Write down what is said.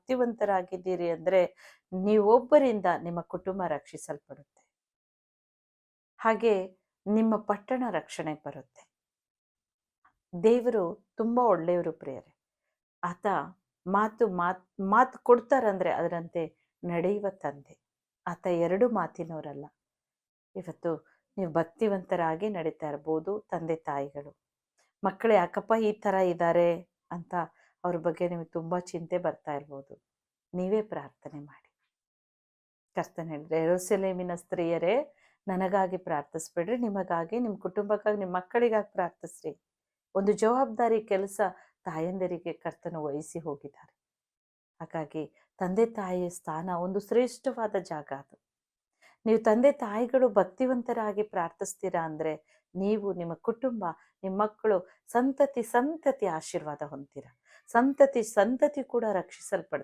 ಭಕ್ತಿವಂತರಾಗಿದ್ದೀರಿ ಅಂದರೆ ನೀವೊಬ್ಬರಿಂದ ನಿಮ್ಮ ಕುಟುಂಬ ರಕ್ಷಿಸಲ್ಪಡುತ್ತೆ. ಹಾಗೆ ನಿಮ್ಮ ಪಟ್ಟಣ ರಕ್ಷಣೆಗೆ ಬರುತ್ತೆ. ದೇವರು ತುಂಬ ಒಳ್ಳೆಯವರು ಪ್ರಿಯರೇ. ಆತ ಮಾತು ಕೊಡ್ತಾರಂದ್ರೆ ಅದರಂತೆ ನಡೆಯುವ ತಂದೆ. ಆತ ಎರಡು ಮಾತಿನವರಲ್ಲ. ಇವತ್ತು ನೀವು ಭಕ್ತಿವಂತರಾಗಿ ನಡೀತಾ ಇರ್ಬೋದು. ತಂದೆ ತಾಯಿಗಳು ಮಕ್ಕಳು ಯಾಕಪ್ಪ ಈ ಥರ ಇದ್ದಾರೆ ಅಂತ ಅವ್ರ ಬಗ್ಗೆ ನಿಮಗೆ ತುಂಬ ಚಿಂತೆ ಬರ್ತಾ ಇರ್ಬೋದು. ನೀವೇ ಪ್ರಾರ್ಥನೆ ಮಾಡಿ. ಕರ್ತನು ಹೇಳಿದ್ರೆ, ಯೆರೂಸಲೇಮಿನ ಸ್ತ್ರೀಯರೇ ನನಗಾಗಿ ಪ್ರಾರ್ಥಿಸ್ಬೇಡ್ರಿ, ನಿಮಗಾಗಿ, ನಿಮ್ಮ ಕುಟುಂಬಕ್ಕಾಗಿ, ನಿಮ್ಮ ಮಕ್ಕಳಿಗಾಗಿ ಪ್ರಾರ್ಥಿಸ್ರಿ. ಒಂದು ಜವಾಬ್ದಾರಿ ಕೆಲಸ ತಾಯಂದಿರಿಗೆ ಕರ್ತನು ವಹಿಸಿ ಹೋಗಿದ್ದಾರೆ. ಹಾಗಾಗಿ ತಂದೆ ತಾಯಿಯ ಸ್ಥಾನ ಒಂದು ಶ್ರೇಷ್ಠವಾದ ಜಾಗ ಅದು. ನೀವು ತಂದೆ ತಾಯಿಗಳು ಭಕ್ತಿವಂತರಾಗಿ ಪ್ರಾರ್ಥಿಸ್ತೀರಾ ಅಂದರೆ ನೀವು, ನಿಮ್ಮ ಕುಟುಂಬ, ನಿಮ್ಮ ಮಕ್ಕಳು ಸಂತತಿ ಸಂತತಿ ಆಶೀರ್ವಾದ ಹೊಂದ್ತೀರ. ಸಂತತಿ ಸಂತತಿ ಕೂಡ ರಕ್ಷಿಸಲ್ಪಡ್ತಾರೆ.